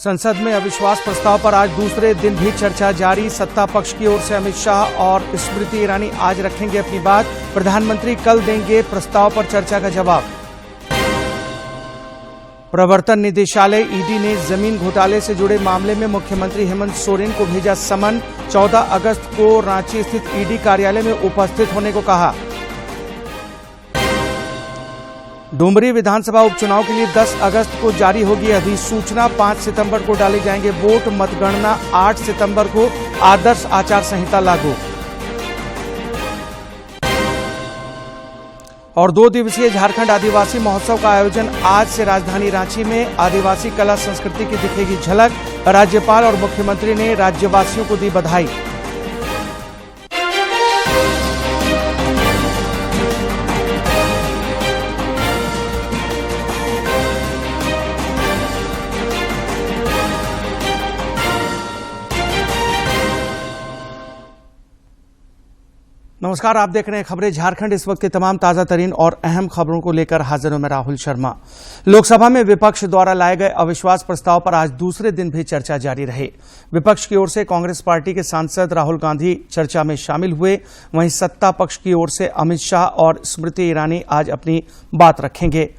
संसद में अविश्वास प्रस्ताव पर आज दूसरे दिन भी चर्चा जारी। सत्ता पक्ष की ओर से अमित शाह और स्मृति ईरानी आज रखेंगे अपनी बात। प्रधानमंत्री कल देंगे प्रस्ताव पर चर्चा का जवाब। प्रवर्तन निदेशालय ईडी ने जमीन घोटाले से जुड़े मामले में मुख्यमंत्री हेमंत सोरेन को भेजा समन। 14 अगस्त को रांची स्थित ईडी कार्यालय में उपस्थित होने को कहा। डुमरी विधानसभा उपचुनाव के लिए 10 अगस्त को जारी होगी अधिसूचना। 5 सितंबर को डाले जाएंगे वोट। मतगणना 8 सितंबर को। आदर्श आचार संहिता लागू। और 2 दिवसीय झारखंड आदिवासी महोत्सव का आयोजन आज से राजधानी रांची में। आदिवासी कला संस्कृति की दिखेगी झलक। राज्यपाल और मुख्यमंत्री ने राज्यवासियों को दी बधाई। नमस्कार, आप देख रहे हैं खबरें झारखंड। इस वक्त के तमाम ताजा तरीन और अहम खबरों को लेकर हाजिर हूं मैं राहुल शर्मा। लोकसभा में विपक्ष द्वारा लाए गए अविश्वास प्रस्ताव पर आज दूसरे दिन भी चर्चा जारी रही। विपक्ष की ओर से कांग्रेस पार्टी के सांसद राहुल गांधी चर्चा में शामिल हुए। वहीं सत्ता पक्ष की ओर से अमित शाह और स्मृति ईरानी आज अपनी बात रखेंगे।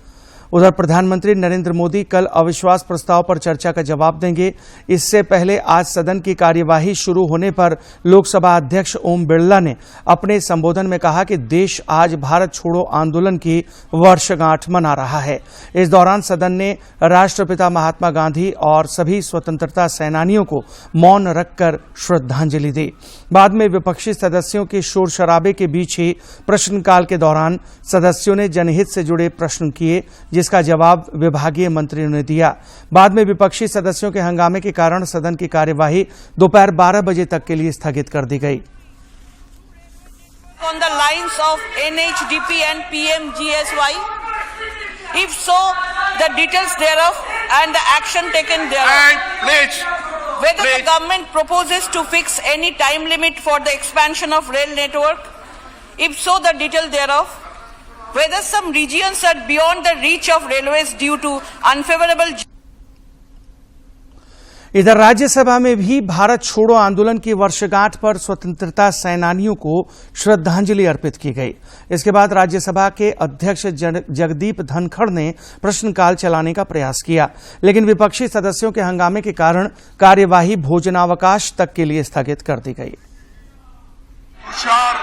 उधर प्रधानमंत्री नरेंद्र मोदी कल अविश्वास प्रस्ताव पर चर्चा का जवाब देंगे। इससे पहले आज सदन की कार्यवाही शुरू होने पर लोकसभा अध्यक्ष ओम बिरला ने अपने संबोधन में कहा कि देश आज भारत छोड़ो आंदोलन की वर्षगांठ मना रहा है। इस दौरान सदन ने राष्ट्रपिता महात्मा गांधी और सभी स्वतंत्रता सेनानियों को मौन रखकर श्रद्धांजलि दी। बाद में विपक्षी सदस्यों के शोर शराबे के बीच ही प्रश्नकाल के दौरान सदस्यों ने जनहित से जुड़े प्रश्न किए, जिसका जवाब विभागीय मंत्रियों ने दिया। बाद में विपक्षी सदस्यों के हंगामे के कारण सदन की कार्यवाही दोपहर 12 बजे तक के लिए स्थगित कर दी गई। On the lines of NHDP and PMGSY, if so, the details thereof and the action taken thereof. Whether the government proposes to fix any time limit for the expansion of rail network, if so, the detail thereof. Whether some regions are beyond the reach of railways due to unfavorable. इधर राज्यसभा में भी भारत छोड़ो आंदोलन की वर्षगांठ पर स्वतंत्रता सेनानियों को श्रद्धांजलि अर्पित की गई। इसके बाद राज्यसभा के अध्यक्ष जगदीप धनखड़ ने प्रश्नकाल चलाने का प्रयास किया, लेकिन विपक्षी सदस्यों के हंगामे के कारण कार्यवाही भोजनावकाश तक के लिए स्थगित कर दी गई। तुषार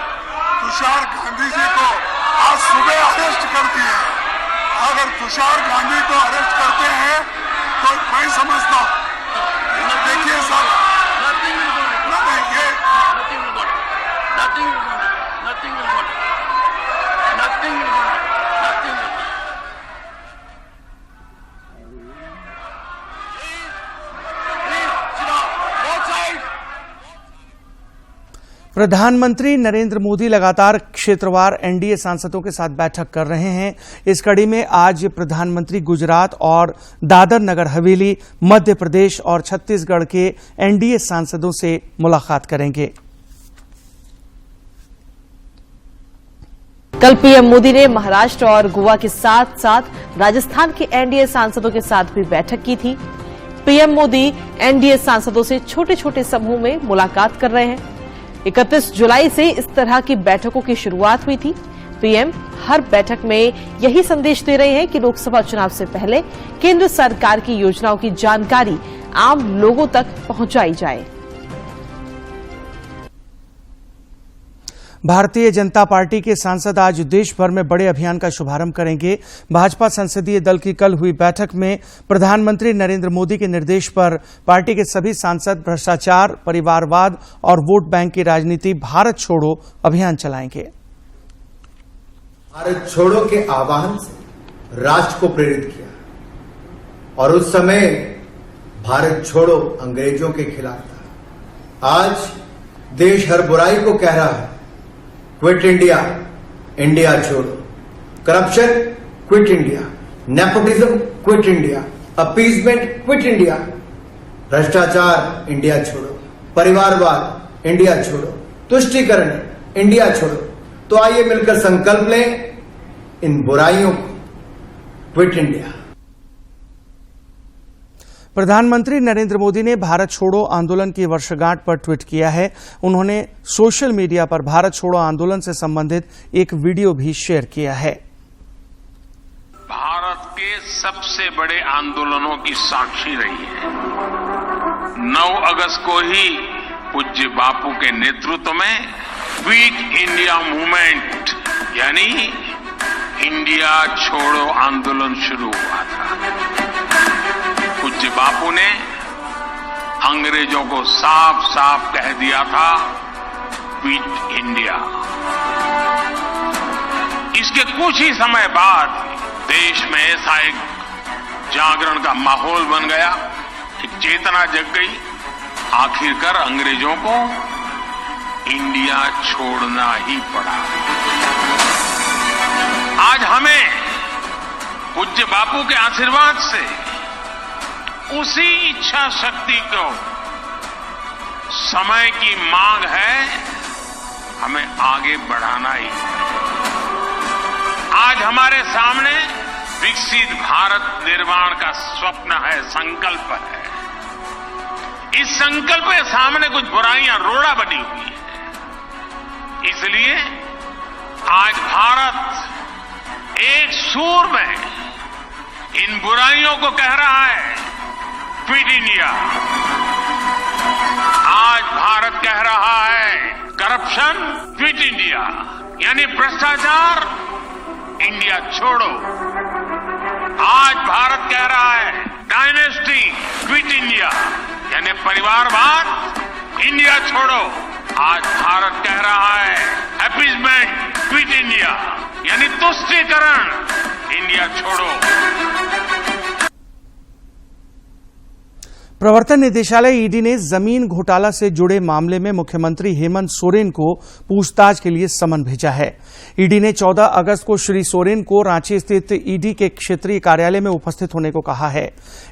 गांधी जी को आज सुबह अरेस्ट कर दिए। अगर तुषार गांधी को अरेस्ट करते हैं तो मैं समझता हूं, देखिए सर, प्रधानमंत्री नरेंद्र मोदी लगातार क्षेत्रवार एनडीए सांसदों के साथ बैठक कर रहे हैं। इस कड़ी में आज प्रधानमंत्री गुजरात और दादर नगर हवेली, मध्य प्रदेश और छत्तीसगढ़ के एनडीए सांसदों से मुलाकात करेंगे। कल पीएम मोदी ने महाराष्ट्र और गोवा के साथ साथ राजस्थान के एनडीए सांसदों के साथ भी बैठक की थी। पीएम मोदी एनडीए सांसदों से छोटे छोटे समूह में मुलाकात कर रहे हैं। 31 जुलाई से इस तरह की बैठकों की शुरुआत हुई थी। पीएम हर बैठक में यही संदेश दे रहे हैं कि लोकसभा चुनाव से पहले केंद्र सरकार की योजनाओं की जानकारी आम लोगों तक पहुंचाई जाए। भारतीय जनता पार्टी के सांसद आज देश भर में बड़े अभियान का शुभारंभ करेंगे। भाजपा संसदीय दल की कल हुई बैठक में प्रधानमंत्री नरेंद्र मोदी के निर्देश पर पार्टी के सभी सांसद भ्रष्टाचार, परिवारवाद और वोट बैंक की राजनीति भारत छोड़ो अभियान चलाएंगे। भारत छोड़ो के आह्वान से राष्ट्र को प्रेरित किया और उस समय भारत छोड़ो अंग्रेजों के खिलाफ था। आज देश हर बुराई को कह रहा है क्विट इंडिया, इंडिया छोड़ो। Corruption quit India, nepotism quit India, appeasement quit India, भ्रष्टाचार इंडिया छोड़ो, परिवारवाद इंडिया छोड़ो, तुष्टीकरण इंडिया छोड़ो। तो आइए मिलकर संकल्प लें इन बुराइयों को क्विट इंडिया। प्रधानमंत्री नरेंद्र मोदी ने भारत छोड़ो आंदोलन की वर्षगांठ पर ट्वीट किया है। उन्होंने सोशल मीडिया पर भारत छोड़ो आंदोलन से संबंधित एक वीडियो भी शेयर किया है। भारत के सबसे बड़े आंदोलनों की साक्षी रही है। 9 अगस्त को ही पूज्य बापू के नेतृत्व में क्विट इंडिया मूवमेंट यानी इंडिया छोड़ो आंदोलन शुरू हुआ था। पूज्य बापू ने अंग्रेजों को साफ साफ कह दिया था क्विट इंडिया। इसके कुछ ही समय बाद देश में ऐसा एक जागरण का माहौल बन गया, एक चेतना जग गई। आखिरकार अंग्रेजों को इंडिया छोड़ना ही पड़ा। आज हमें पूज्य बापू के आशीर्वाद से उसी इच्छा शक्ति को समय की मांग है, हमें आगे बढ़ाना ही है। आज हमारे सामने विकसित भारत निर्माण का स्वप्न है, संकल्प है। इस संकल्प के सामने कुछ बुराइयां रोड़ा बनी हुई है। इसलिए आज भारत एक सुर में इन बुराइयों को कह रहा है क्विट इंडिया। आज भारत कह रहा है करप्शन क्विट इंडिया यानी भ्रष्टाचार इंडिया छोड़ो। आज भारत कह रहा है डायनेस्टी क्विट इंडिया यानी परिवारवाद इंडिया छोड़ो। आज भारत कह रहा है अपीजमेंट क्विट इंडिया यानी तुष्टीकरण इंडिया छोड़ो। प्रवर्तन निदेशालय ईडी ने जमीन घोटाला से जुड़े मामले में मुख्यमंत्री हेमंत सोरेन को पूछताछ के लिए समन भेजा है। ईडी ने 14 अगस्त को श्री सोरेन को रांची स्थित ईडी के क्षेत्रीय कार्यालय में उपस्थित होने को कहा है।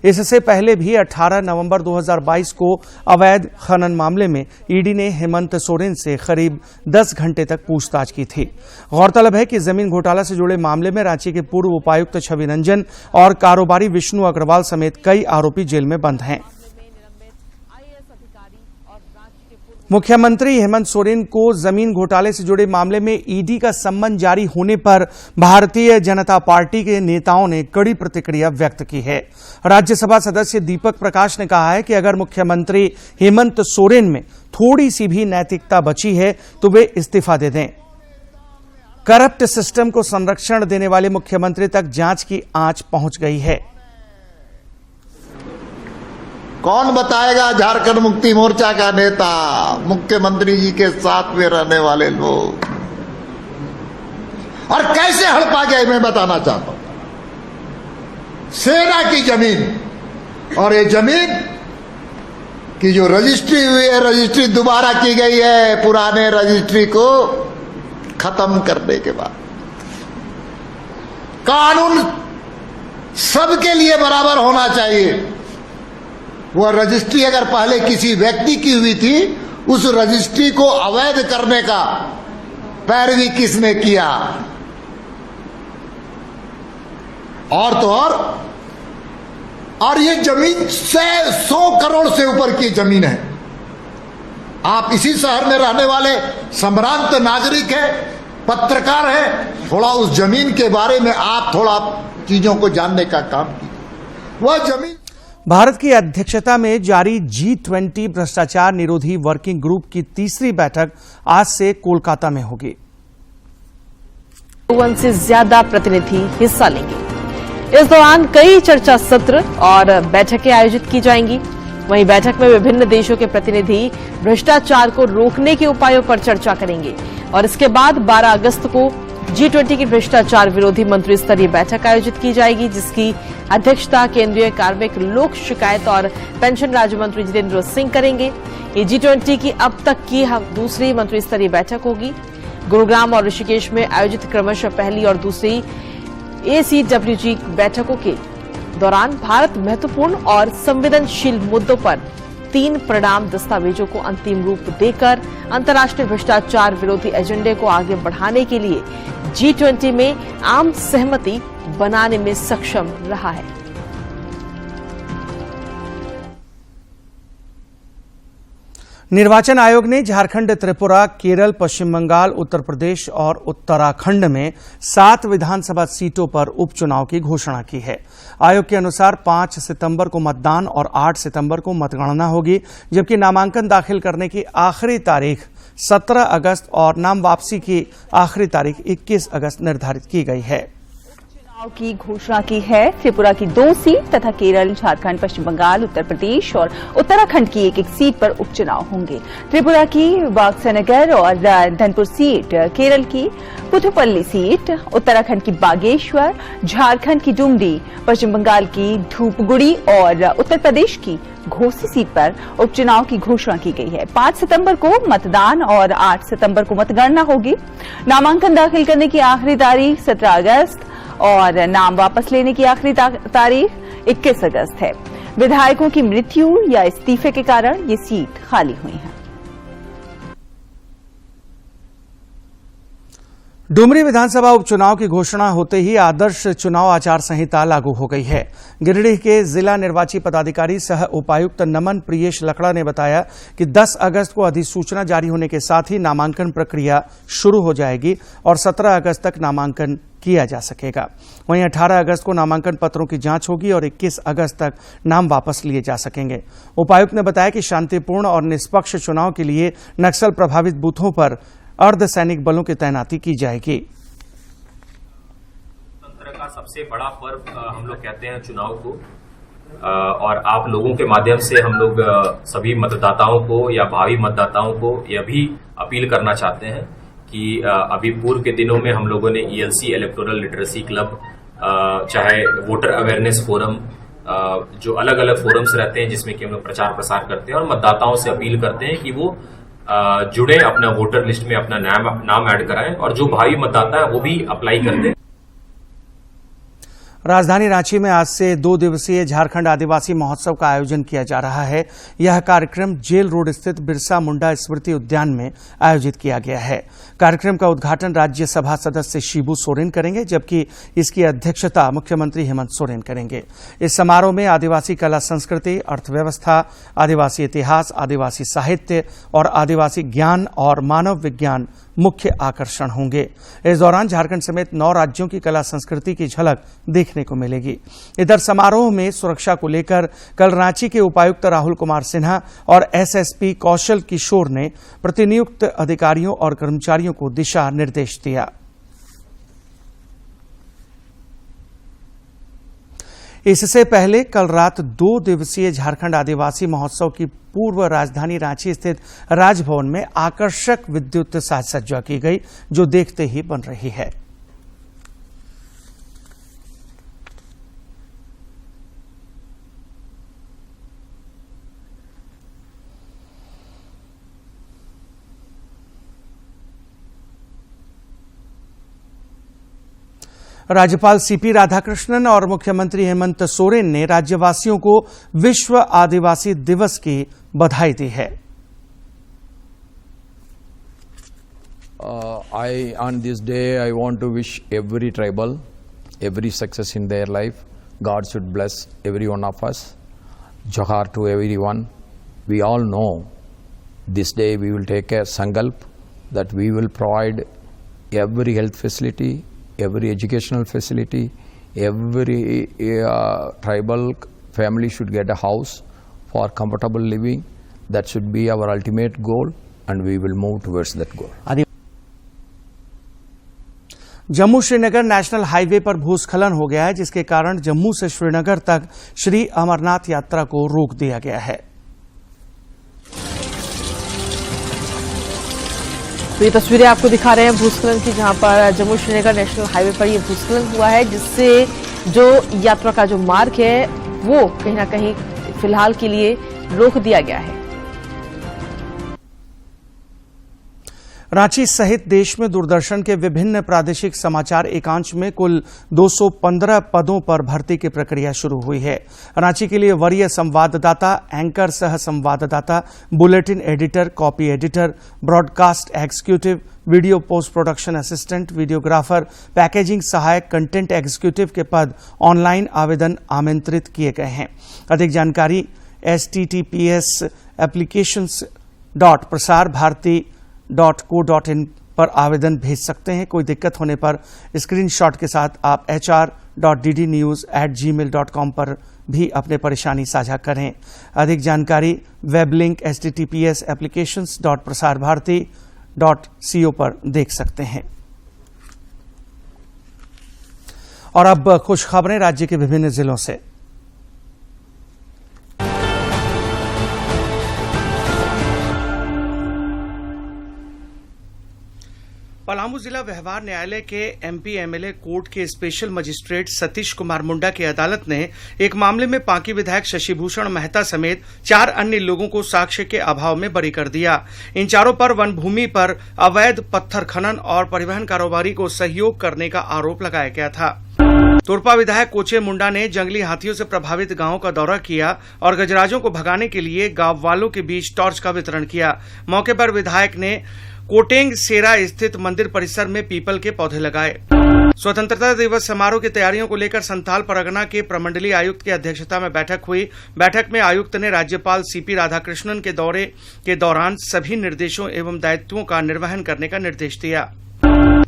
इससे पहले भी 18 नवंबर 2022 को अवैध खनन मामले में ईडी ने हेमंत सोरेन से करीब 10 घंटे तक पूछताछ की थी। गौरतलब है कि जमीन घोटाला से जुड़े मामले में रांची के पूर्व उपायुक्त छवि रंजन और कारोबारी विष्णु अग्रवाल समेत कई आरोपी जेल में बंद हैं। मुख्यमंत्री हेमंत सोरेन को जमीन घोटाले से जुड़े मामले में ईडी का सम्मन जारी होने पर भारतीय जनता पार्टी के नेताओं ने कड़ी प्रतिक्रिया व्यक्त की है। राज्यसभा सदस्य दीपक प्रकाश ने कहा है कि अगर मुख्यमंत्री हेमंत सोरेन में थोड़ी सी भी नैतिकता बची है तो वे इस्तीफा दे दें। करप्ट सिस्टम को संरक्षण देने वाले मुख्यमंत्री तक जांच की आंच पहुंच गई है। कौन बताएगा झारखंड मुक्ति मोर्चा का नेता, मुख्यमंत्री जी के साथ में रहने वाले लोग, और कैसे हड़पा गए मैं बताना चाहता हूं। सेना की जमीन और ये जमीन की जो रजिस्ट्री हुई है, रजिस्ट्री दोबारा की गई है पुराने रजिस्ट्री को खत्म करने के बाद। कानून सबके लिए बराबर होना चाहिए। वह रजिस्ट्री अगर पहले किसी व्यक्ति की हुई थी, उस रजिस्ट्री को अवैध करने का पैरवी किसने किया? और तो और ये जमीन 100 करोड़ से ऊपर की जमीन है। आप इसी शहर में रहने वाले संभ्रांत नागरिक हैं, पत्रकार हैं, थोड़ा उस जमीन के बारे में आप थोड़ा चीजों को जानने का काम कीजिए। वह जमीन भारत की अध्यक्षता में जारी G20 भ्रष्टाचार निरोधी वर्किंग ग्रुप की तीसरी बैठक आज से कोलकाता में होगी। 51 से ज्यादा प्रतिनिधि हिस्सा लेंगे। इस दौरान कई चर्चा सत्र और बैठकें आयोजित की जाएंगी। वहीं बैठक में विभिन्न देशों के प्रतिनिधि भ्रष्टाचार को रोकने के उपायों पर चर्चा करेंगे और इसके बाद 12 अगस्त को G20 की भ्रष्टाचार विरोधी मंत्री स्तरीय बैठक आयोजित की जाएगी, जिसकी अध्यक्षता केंद्रीय कार्मिक, लोक शिकायत और पेंशन राज्य मंत्री जितेंद्र सिंह करेंगे। ये G20 की अब तक की दूसरी मंत्री स्तरीय बैठक होगी। गुरुग्राम और ऋषिकेश में आयोजित क्रमशः पहली और दूसरी ACWG बैठकों के दौरान भारत महत्वपूर्ण और संवेदनशील मुद्दों पर 3 परिणाम दस्तावेजों को अंतिम रूप देकर अंतर्राष्ट्रीय भ्रष्टाचार विरोधी एजेंडे को आगे बढ़ाने के लिए G20 में आम सहमति बनाने में सक्षम रहा है। निर्वाचन आयोग ने झारखंड, त्रिपुरा, केरल, पश्चिम बंगाल, उत्तर प्रदेश और उत्तराखंड में 7 विधानसभा सीटों पर उपचुनाव की घोषणा की है। आयोग के अनुसार 5 सितंबर को मतदान और 8 सितंबर को मतगणना होगी, जबकि नामांकन दाखिल करने की आखिरी तारीख 17 अगस्त और नाम वापसी की आखिरी तारीख 21 अगस्त निर्धारित की गई है। चुनाव की घोषणा की है। त्रिपुरा की 2 सीट तथा केरल, झारखंड, पश्चिम बंगाल, उत्तर प्रदेश और उत्तराखंड की एक सीट पर उपचुनाव होंगे। त्रिपुरा की बागसनगर और धनपुर सीट, केरल की पुथुपल्ली सीट, उत्तराखंड की बागेश्वर, झारखंड की डुमरी, पश्चिम बंगाल की धूपगुड़ी और उत्तर प्रदेश की घोसी सीट पर उपचुनाव की घोषणा की गई है। 5 सितंबर को मतदान और 8 सितंबर को मतगणना होगी। नामांकन दाखिल करने की आखिरी तारीख 17 अगस्त और नाम वापस लेने की आखिरी तारीख 21 अगस्त है। विधायकों की मृत्यु या इस्तीफे के कारण ये सीट खाली हुई है। डुमरी विधानसभा उपचुनाव की घोषणा होते ही आदर्श चुनाव आचार संहिता लागू हो गई है। गिरिडीह के जिला निर्वाची पदाधिकारी सह उपायुक्त नमन प्रियेश लकड़ा ने बताया कि 10 अगस्त को अधिसूचना जारी होने के साथ ही नामांकन प्रक्रिया शुरू हो जाएगी और 17 अगस्त तक नामांकन किया जा सकेगा। वहीं 18 अगस्त को नामांकन पत्रों की जांच होगी और 21 अगस्त तक नाम वापस लिए जा सकेंगे। उपायुक्त ने बताया कि शांतिपूर्ण और निष्पक्ष चुनाव के लिए नक्सल प्रभावित बूथों पर अर्धसैनिक बलों की तैनाती की जाएगी। तंत्र का सबसे बड़ा पर्व हम लोग कहते हैं चुनाव को, और आप लोगों के माध्यम से हम लोग सभी मतदाताओं को या भावी मतदाताओं को यह भी अपील करना चाहते हैं कि अभी पूर्व के दिनों में हम लोगों ने ELC इलेक्टोरल लिटरेसी क्लब, चाहे वोटर अवेयरनेस फोरम, जो अलग अलग फोरम्स रहते हैं जिसमें कि हम लोग प्रचार प्रसार करते हैं और मतदाताओं से अपील करते हैं कि वो जुड़े, अपना वोटर लिस्ट में अपना नाम ऐड कराएं और जो भावी मतदाता है वो भी अप्लाई कर दें। राजधानी रांची में आज से 2 दिवसीय झारखंड आदिवासी महोत्सव का आयोजन किया जा रहा है। यह कार्यक्रम जेल रोड स्थित बिरसा मुंडा स्मृति उद्यान में आयोजित किया गया है। कार्यक्रम का उद्घाटन राज्यसभा सदस्य शिबू सोरेन करेंगे, जबकि इसकी अध्यक्षता मुख्यमंत्री हेमंत सोरेन करेंगे। इस समारोह में आदिवासी कला संस्कृति, अर्थव्यवस्था, आदिवासी इतिहास, आदिवासी साहित्य और आदिवासी ज्ञान और मानव विज्ञान मुख्य आकर्षण होंगे। इस दौरान झारखंड समेत 9 राज्यों की कला संस्कृति की झलक देखने को मिलेगी। इधर समारोह में सुरक्षा को लेकर कल रांची के उपायुक्त राहुल कुमार सिन्हा और SSP कौशल किशोर ने प्रतिनियुक्त अधिकारियों और कर्मचारियों को दिशा निर्देश दिया। इससे पहले कल रात 2 दिवसीय झारखंड आदिवासी महोत्सव की पूर्व राजधानी रांची स्थित राजभवन में आकर्षक विद्युत साजसज्जा की गई, जो देखते ही बन रही है। राज्यपाल CP राधाकृष्णन और मुख्यमंत्री हेमंत सोरेन ने राज्यवासियों को विश्व आदिवासी दिवस की बधाई दी है। On this day, I want to wish every tribal, every success in their life. God should bless every one of us. Johar to everyone. We all know this day we will take a sankalp that we will provide every health facility, every educational facility, every tribal family should get a house for comfortable living. That should be our ultimate goal, and we will move towards that goal. Jammu Srinagar national highway पर भूस्खलन हो गया है, जिसके कारण जम्मू से श्रीनगर तक श्री अमरनाथ यात्रा को रोक दिया गया है। तो ये तस्वीरें आपको दिखा रहे हैं भूस्खलन की, जहां पर जम्मू श्रीनगर नेशनल हाईवे पर ये भूस्खलन हुआ है, जिससे जो यात्रा का जो मार्ग है वो कहीं ना कहीं फिलहाल के लिए रोक दिया गया है। रांची सहित देश में दूरदर्शन के विभिन्न प्रादेशिक समाचार एकांश में कुल 215 पदों पर भर्ती की प्रक्रिया शुरू हुई है। रांची के लिए वरीय संवाददाता, एंकर सह संवाददाता, bulletin editor, copy editor, broadcast executive, video post production assistant, videographer, packaging सहायक, कंटेंट एग्जीक्यूटिव के पद ऑनलाइन आवेदन आमंत्रित किए गए हैं। अधिक जानकारी https hr.prasarbarati.co.in पर आवेदन भेज सकते हैं। कोई दिक्कत होने पर स्क्रीनशॉट के साथ आप hr.ddnews@gmail.com पर भी अपने परेशानी साझा करें। अधिक जानकारी वेब लिंक https://applications.prasarbharati.co पर देख सकते हैं। और अब कुछ खबरें राज्य के विभिन्न जिलों से। पलामू जिला व्यवहार न्यायालय के एमपी एमएलए कोर्ट के स्पेशल मजिस्ट्रेट सतीश कुमार मुंडा की अदालत ने एक मामले में पांकी विधायक शशिभूषण मेहता समेत 4 अन्य लोगों को साक्ष्य के अभाव में बरी कर दिया। इन चारों पर वन भूमि पर अवैध पत्थर खनन और परिवहन कारोबारी को सहयोग करने का आरोप लगाया गया था। तोरपा विधायक कोचे मुंडा ने जंगली हाथियों से प्रभावित गांवों का दौरा किया और गजराजों को भगाने के लिए गांव वालों के बीच टॉर्च का वितरण किया। मौके पर विधायक ने कोटेंग सेरा स्थित मंदिर परिसर में पीपल के पौधे लगाए। स्वतंत्रता दिवस समारोह की तैयारियों को लेकर संथाल परगना के प्रमंडलीय आयुक्त की अध्यक्षता में बैठक हुई। बैठक में आयुक्त ने राज्यपाल सीपी राधाकृष्णन के दौरे के दौरान सभी निर्देशों एवं दायित्वों का निर्वहन करने का निर्देश दिया।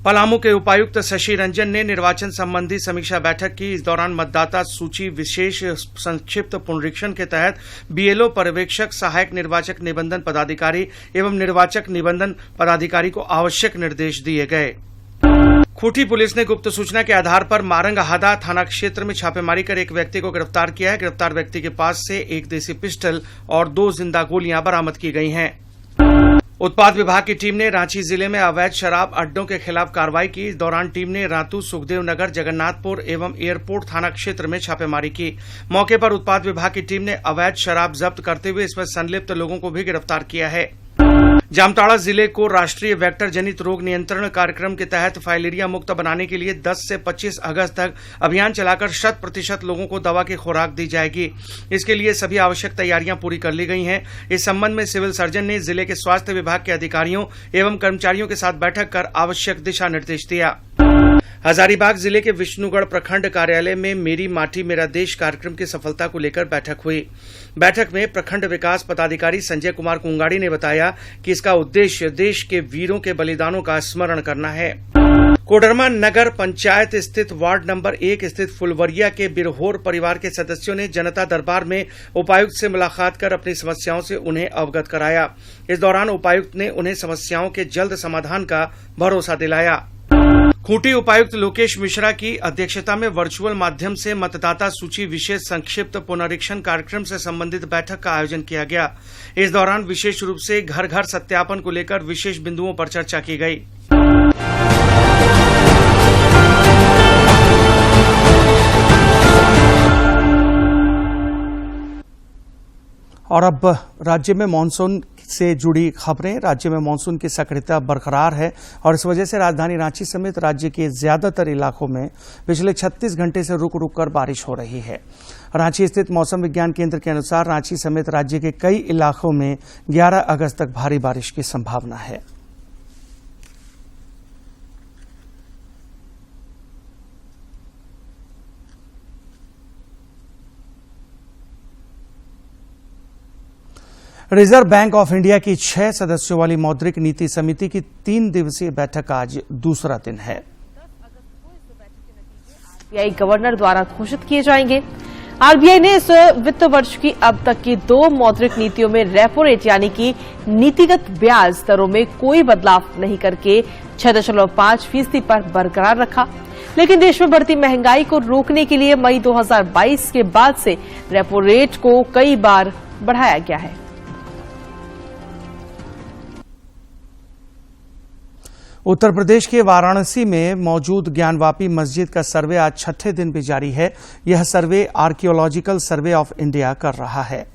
पलामू के उपायुक्त शशि रंजन ने निर्वाचन संबंधी समीक्षा बैठक की। इस दौरान मतदाता सूची विशेष संक्षिप्त पुनरीक्षण के तहत बीएलओ पर्यवेक्षक, सहायक निर्वाचक निबंधन पदाधिकारी एवं निर्वाचक निबंधन पदाधिकारी को आवश्यक निर्देश दिए गए। खूंटी पुलिस ने गुप्त सूचना के आधार पर मारंगहादा थाना क्षेत्र में छापेमारी कर एक व्यक्ति को गिरफ्तार किया है। गिरफ्तार व्यक्ति के पास से एक देसी पिस्टल और 2 जिंदा गोलियां बरामद की गई हैं। उत्पाद विभाग की टीम ने रांची जिले में अवैध शराब अड्डों के खिलाफ कार्रवाई की। इस दौरान टीम ने रातू, सुखदेव नगर, जगन्नाथपुर एवं एयरपोर्ट थाना क्षेत्र में छापेमारी की। मौके पर उत्पाद विभाग की टीम ने अवैध शराब जब्त करते हुए इसमें संलिप्त लोगों को भी गिरफ्तार किया है। जामताड़ा जिले को राष्ट्रीय वेक्टर जनित रोग नियंत्रण कार्यक्रम के तहत फाइलेरिया मुक्त बनाने के लिए 10 से 25 अगस्त तक अभियान चलाकर 100% लोगों को दवा की खुराक दी जाएगी। इसके लिए सभी आवश्यक तैयारियां पूरी कर ली गई हैं। इस संबंध में सिविल सर्जन ने जिले के स्वास्थ्य विभाग के अधिकारियों एवं कर्मचारियों के साथ बैठक कर आवश्यक दिशा निर्देश दिया। हजारीबाग जिले के विष्णुगढ़ प्रखंड कार्यालय में मेरी माटी मेरा देश कार्यक्रम की सफलता को लेकर बैठक हुई। बैठक में प्रखंड विकास पदाधिकारी संजय कुमार कुंगाड़ी ने बताया कि इसका उद्देश्य देश के वीरों के बलिदानों का स्मरण करना है। कोडरमा नगर पंचायत स्थित वार्ड नंबर 1 स्थित फुलवरिया के बिरहोर परिवार के सदस्यों ने जनता दरबार में उपायुक्त से मुलाकात कर अपनी समस्याओं से उन्हें अवगत कराया। इस दौरान उपायुक्त ने उन्हें समस्याओं के जल्द समाधान का भरोसा दिलाया। खूंटी उपायुक्त लोकेश मिश्रा की अध्यक्षता में वर्चुअल माध्यम से मतदाता सूची विशेष संक्षिप्त पुनरीक्षण कार्यक्रम से संबंधित बैठक का आयोजन किया गया। इस दौरान विशेष रूप से घर घर सत्यापन को लेकर विशेष बिंदुओं पर चर्चा की गई। और अब राज्य में मानसून से जुड़ी खबरें। राज्य में मानसून की सक्रियता बरकरार है और इस वजह से राजधानी रांची समेत राज्य के ज्यादातर इलाकों में पिछले 36 घंटे से रुक रुक कर बारिश हो रही है। रांची स्थित मौसम विज्ञान केंद्र के अनुसार रांची समेत राज्य के कई इलाकों में 11 अगस्त तक भारी बारिश की संभावना है। रिजर्व बैंक ऑफ इंडिया की 6 सदस्यों वाली मौद्रिक नीति समिति की 3 दिवसीय बैठक आज दूसरा दिन है। आरबीआई गवर्नर द्वारा घोषित किए जाएंगे। आरबीआई ने इस वित्त वर्ष की अब तक की 2 मौद्रिक नीतियों में रेपो रेट यानी कि नीतिगत ब्याज दरों में कोई बदलाव नहीं करके 6.5% पर बरकरार रखा। लेकिन देश में बढ़ती महंगाई को रोकने के लिए मई 2022 के बाद से रेपो रेट को कई बार बढ़ाया गया है। उत्तर प्रदेश के वाराणसी में मौजूद ज्ञानवापी मस्जिद का सर्वे आज 6ठे दिन भी जारी है। यह सर्वे आर्कियोलॉजिकल सर्वे ऑफ इंडिया कर रहा है।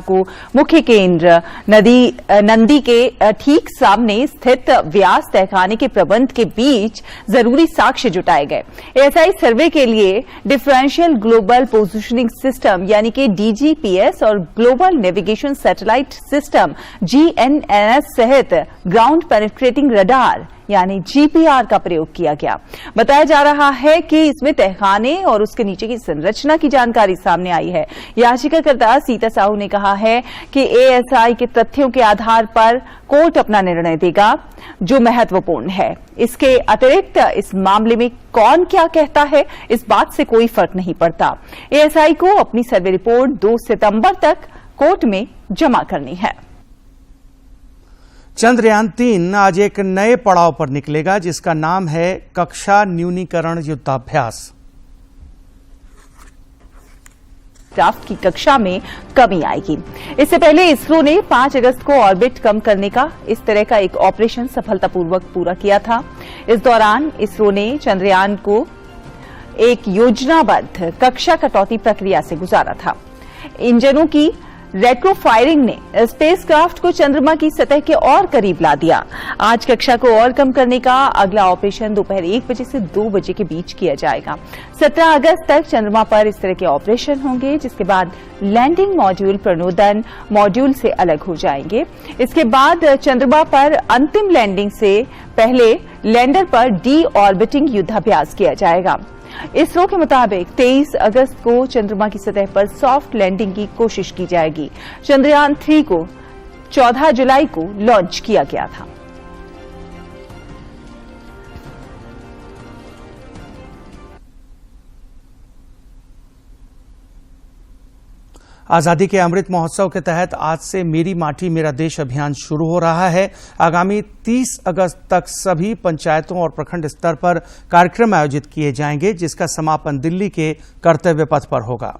को मुख्य केंद्र नंदी के ठीक सामने स्थित व्यास तहखाने के प्रबंध के बीच जरूरी साक्ष्य जुटाए गए। एएसआई सर्वे के लिए डिफरेंशियल ग्लोबल पोजिशनिंग सिस्टम यानी कि डीजीपीएस और global navigation satellite system GNS सहित ग्राउंड पेनिट्रेटिंग रडार यानी GPR का प्रयोग किया गया। बताया जा रहा है कि इसमें तहखाने और उसके नीचे की संरचना की जानकारी सामने आई है। याचिकाकर्ता सीता साहू ने कहा है कि ASI के तथ्यों के आधार पर कोर्ट अपना निर्णय देगा, जो महत्वपूर्ण है। इसके अतिरिक्त इस मामले में कौन क्या कहता है, इस बात से कोई फर्क नहीं पड़ता। ASI को अपनी सर्वे रिपोर्ट 2 सितंबर तक कोर्ट में जमा करनी है। चंद्रयान 3 आज एक नए पड़ाव पर निकलेगा, जिसका नाम है कक्षा न्यूनीकरण युद्धाभ्यास। क्राफ्ट की कक्षा में कमी आएगी। इससे पहले इसरो ने 5 अगस्त को ऑर्बिट कम करने का इस तरह का एक ऑपरेशन सफलतापूर्वक पूरा किया था। इस दौरान इसरो ने चंद्रयान को एक योजनाबद्ध कक्षा कटौती प्रक्रिया से गुजारा था। इंजनों की रेट्रोफायरिंग ने स्पेसक्राफ्ट को चंद्रमा की सतह के और करीब ला दिया। आज कक्षा को और कम करने का अगला ऑपरेशन दोपहर 1 बजे से 2 बजे के बीच किया जाएगा। 17 अगस्त तक चंद्रमा पर इस तरह के ऑपरेशन होंगे, जिसके बाद लैंडिंग मॉड्यूल प्रणोदन मॉड्यूल से अलग हो जाएंगे। इसके बाद चंद्रमा पर अंतिम लैंडिंग से पहले लैंडर पर डी ऑर्बिटिंग युद्धाभ्यास किया जाएगा। इसरो के मुताबिक 23 अगस्त को चंद्रमा की सतह पर सॉफ्ट लैंडिंग की कोशिश की जाएगी। चंद्रयान 3 को 14 जुलाई को लॉन्च किया गया था। आजादी के अमृत महोत्सव के तहत आज से मेरी माटी मेरा देश अभियान शुरू हो रहा है। आगामी 30 अगस्त तक सभी पंचायतों और प्रखंड स्तर पर कार्यक्रम आयोजित किए जाएंगे, जिसका समापन दिल्ली के कर्तव्य पथ पर होगा।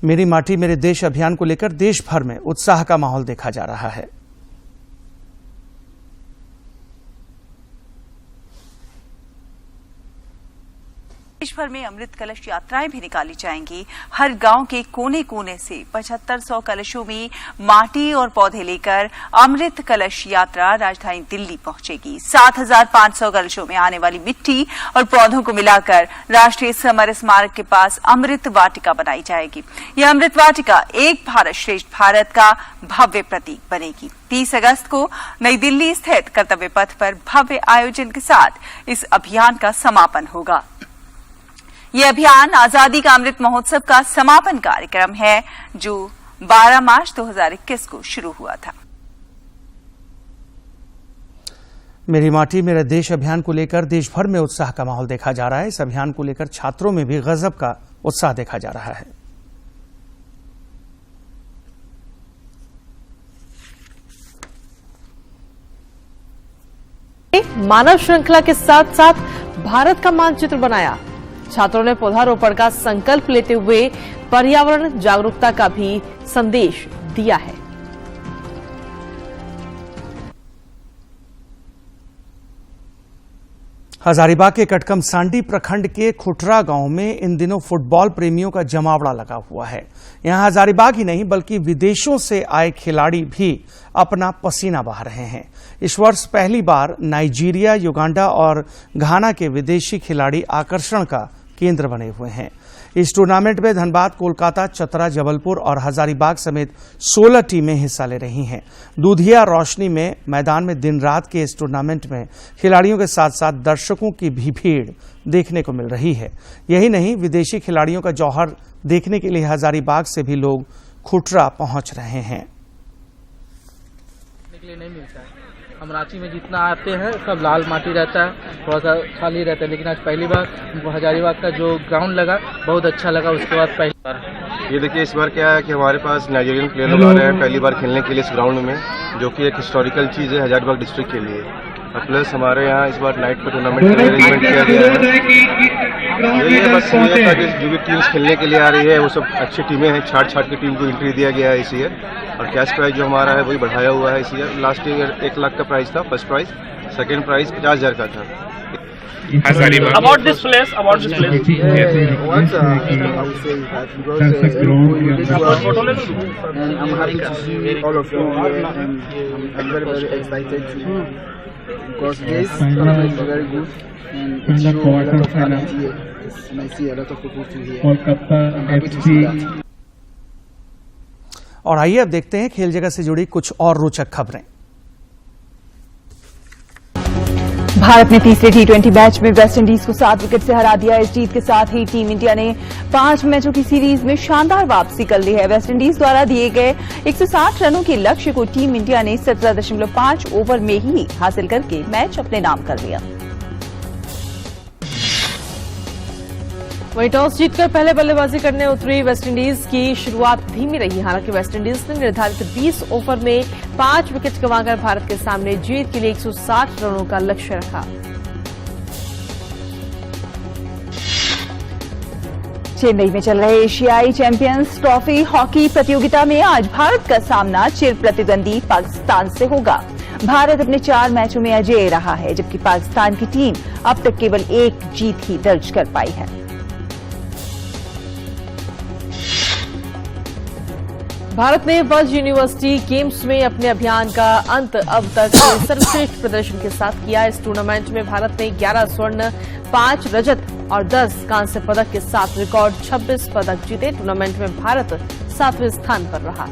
मेरी माटी मेरे देश अभियान को लेकर देश भर में उत्साह का माहौल देखा जा रहा है। देश भर में अमृत कलश यात्राएं भी निकाली जाएंगी। हर गांव के कोने कोने से 7500 कलशों में माटी और पौधे लेकर अमृत कलश यात्रा राजधानी दिल्ली पहुंचेगी। 7500 कलशों में आने वाली मिट्टी और पौधों को मिलाकर राष्ट्रीय समर स्मारक के पास अमृत वाटिका बनाई जाएगी। यह अमृत वाटिका एक भारत श्रेष्ठ भारत का भव्य प्रतीक बनेगी। 30 अगस्त को नई दिल्ली स्थित कर्तव्य पथ पर भव्य आयोजन के साथ इस अभियान का समापन होगा। यह अभियान आजादी का अमृत महोत्सव का समापन कार्यक्रम है, जो 12 मार्च 2021 को शुरू हुआ था। मेरी माटी मेरा देश अभियान को लेकर देश भर में उत्साह का माहौल देखा जा रहा है। इस अभियान को लेकर छात्रों में भी गजब का उत्साह देखा जा रहा है। मानव श्रृंखला के साथ साथ भारत का मानचित्र बनाया। छात्रों ने पौधारोपण का संकल्प लेते हुए पर्यावरण जागरूकता का भी संदेश दिया है। हजारीबाग के कटकम सांडी प्रखंड के खुटरा गांव में इन दिनों फुटबॉल प्रेमियों का जमावड़ा लगा हुआ है। यहां हजारीबाग ही नहीं बल्कि विदेशों से आए खिलाड़ी भी अपना पसीना बहा रहे हैं। इस वर्ष पहली बार नाइजीरिया, युगांडा और घाना के विदेशी खिलाड़ी आकर्षण का केंद्र बने हुए हैं। इस टूर्नामेंट में धनबाद, कोलकाता, चतरा, जबलपुर और हजारीबाग समेत 16 टीमें हिस्सा ले रही हैं। दूधिया रोशनी में मैदान में दिन रात के इस टूर्नामेंट में खिलाड़ियों के साथ साथ दर्शकों की भी भीड़ देखने को मिल रही है। यही नहीं, विदेशी खिलाड़ियों का जौहर देखने के लिए हजारीबाग से भी लोग खुटरा पहुंच रहे हैं। नहीं मिलता है। हम रांची में जितना आते हैं सब लाल माटी रहता है, थोड़ा सा खाली रहता है, लेकिन आज पहली बार हजारीबाग का जो ग्राउंड लगा बहुत अच्छा लगा। उसके बाद पहली बार ये देखिए, इस बार क्या है कि हमारे पास नाइजीरियन प्लेयर लोग आ रहे हैं पहली बार खेलने के लिए इस ग्राउंड में, जो कि एक हिस्टोरिकल चीज़ है हजारीबाग डिस्ट्रिक्ट के लिए। और प्लस हमारे यहाँ इस बार नाइट का टूर्नामेंट का अरेंजमेंट किया गया है। ये बस ये था कि जो भी टीम्स खेलने के लिए आ रही है वो सब अच्छी टीमें हैं। छाट की टीम को एंट्री दिया गया है इस ईयर, और कैश प्राइज जो हमारा है वही बढ़ाया हुआ है इस ईयर। लास्ट ईयर 1 लाख का प्राइस था फर्स्ट प्राइज, सेकेंड प्राइज 50,000 का था। About this place. Once I would say that because and I'm happy to see all of you here, and I'm very, very excited to because this tournament is very good and it shows a lot of talent here, and I see a lot of people to here. I'm happy to see that. और आइए अब देखते हैं खेल जगत से जुड़ी कुछ और रोचक खबरें। भारत ने तीसरे टी20 मैच में वेस्टइंडीज को 7 विकेट से हरा दिया। इस जीत के साथ ही टीम इंडिया ने 5 मैचों की सीरीज में शानदार वापसी कर ली है। वेस्टइंडीज द्वारा दिए गए 160 रनों के लक्ष्य को टीम इंडिया ने 17.5 ओवर में ही हासिल करके मैच अपने नाम कर लिया। वहीं टॉस जीतकर पहले बल्लेबाजी करने उतरी वेस्टइंडीज की शुरुआत धीमी रही। हालांकि वेस्टइंडीज ने निर्धारित 20 ओवर में 5 विकेट गंवाकर भारत के सामने जीत के लिए 160 रनों का लक्ष्य रखा। चेन्नई में चल रहे एशियाई चैंपियंस ट्रॉफी हॉकी प्रतियोगिता में आज भारत का सामना चिर प्रतिद्वंदी पाकिस्तान से होगा। भारत अपने 4 मैचों में अजेय रहा है, जबकि पाकिस्तान की टीम अब तक केवल 1 जीत ही दर्ज कर पाई है। भारत ने वर्ल्ड यूनिवर्सिटी गेम्स में अपने अभियान का अंत अब तक सर्वश्रेष्ठ प्रदर्शन के साथ किया। इस टूर्नामेंट में भारत ने 11 स्वर्ण, 5 रजत और 10 कांस्य पदक के साथ रिकॉर्ड 26 पदक जीते। टूर्नामेंट में भारत 7वें स्थान पर रहा।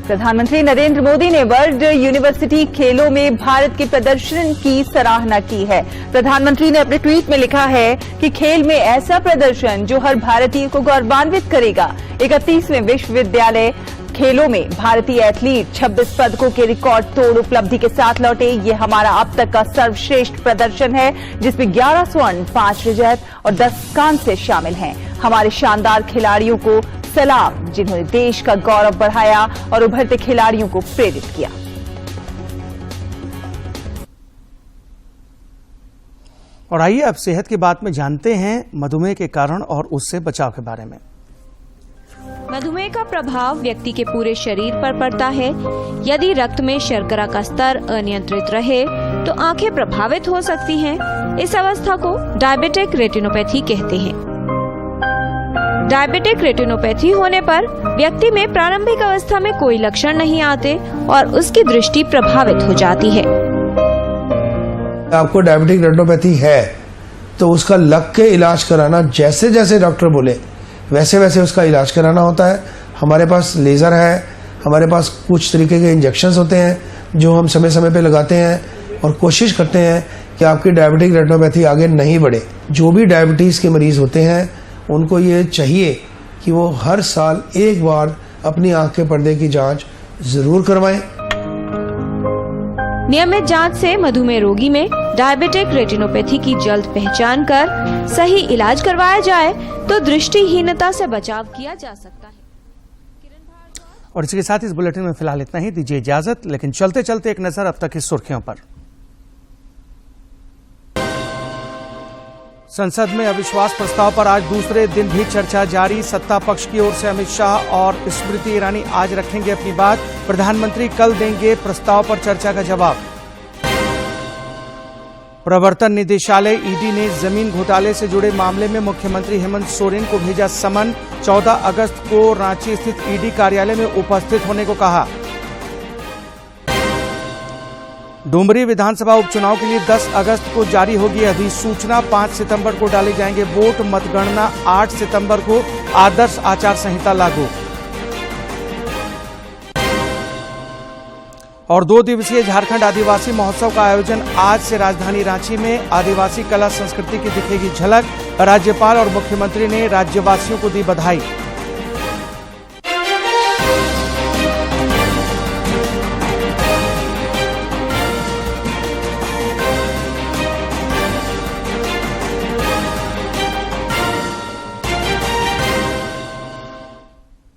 प्रधानमंत्री नरेंद्र मोदी ने वर्ल्ड यूनिवर्सिटी खेलों में भारत के प्रदर्शन की सराहना की है। प्रधानमंत्री ने अपने ट्वीट में लिखा है कि खेल में ऐसा प्रदर्शन जो हर भारतीय को गौरवान्वित करेगा। 31वें विश्वविद्यालय खेलों में भारतीय एथलीट 26 पदकों के रिकॉर्ड तोड़ उपलब्धि के साथ लौटे। ये हमारा अब तक का सर्वश्रेष्ठ प्रदर्शन है, जिसमें 11 स्वर्ण, 5 रजत और 10 कांस्य शामिल हैं। हमारे शानदार खिलाड़ियों को सलाम, जिन्होंने देश का गौरव बढ़ाया और उभरते खिलाड़ियों को प्रेरित किया। और आइए अब सेहत की बात में जानते हैं मधुमेह के कारण और उससे बचाव के बारे में। मधुमेह का प्रभाव व्यक्ति के पूरे शरीर पर पड़ता है। यदि रक्त में शर्करा का स्तर अनियंत्रित रहे तो आंखें प्रभावित हो सकती हैं। इस अवस्था को डायबिटिक रेटिनोपैथी कहते हैं। डायबिटिक रेटिनोपैथी होने पर व्यक्ति में प्रारंभिक अवस्था में कोई लक्षण नहीं आते और उसकी दृष्टि प्रभावित हो जाती है। आपको डायबिटिक रेटिनोपैथी है तो उसका लग के इलाज कराना, जैसे जैसे डॉक्टर बोले वैसे वैसे उसका इलाज कराना होता है। हमारे पास लेज़र है, हमारे पास कुछ तरीके के इंजेक्शंस होते हैं जो हम समय समय पे लगाते हैं और कोशिश करते हैं कि आपकी डायबिटिक रेटिनोपैथी आगे नहीं बढ़े। जो भी डायबिटीज़ के मरीज होते हैं उनको ये चाहिए कि वो हर साल एक बार अपनी आंख के पर्दे की जांच जरूर करवाएं। नियमित जांच से मधुमेह रोगी में डायबिटिक रेटिनोपैथी की जल्द पहचान कर सही इलाज करवाया जाए तो दृष्टिहीनता से बचाव किया जा सकता है। और इसके साथ इस बुलेटिन में फिलहाल इतना ही। दीजिए इजाजत, लेकिन चलते चलते एक नजर अब तक की सुर्खियों पर। संसद में अविश्वास प्रस्ताव पर आज दूसरे दिन भी चर्चा जारी। सत्ता पक्ष की ओर से अमित शाह और स्मृति ईरानी आज रखेंगे अपनी बात। प्रधानमंत्री कल देंगे प्रस्ताव पर चर्चा का जवाब। प्रवर्तन निदेशालय ईडी ने जमीन घोटाले से जुड़े मामले में मुख्यमंत्री हेमंत सोरेन को भेजा समन। 14 अगस्त को रांची स्थित ईडी कार्यालय में उपस्थित होने को कहा। डुमरी विधानसभा उपचुनाव के लिए 10 अगस्त को जारी होगी अधिसूचना। 5 सितंबर को डाले जाएंगे वोट। मतगणना 8 सितंबर को। आदर्श आचार संहिता लागू। और 2 दिवसीय झारखंड आदिवासी महोत्सव का आयोजन आज से राजधानी रांची में। आदिवासी कला संस्कृति की दिखेगी झलक। राज्यपाल और मुख्यमंत्री ने राज्यवासियों को दी बधाई।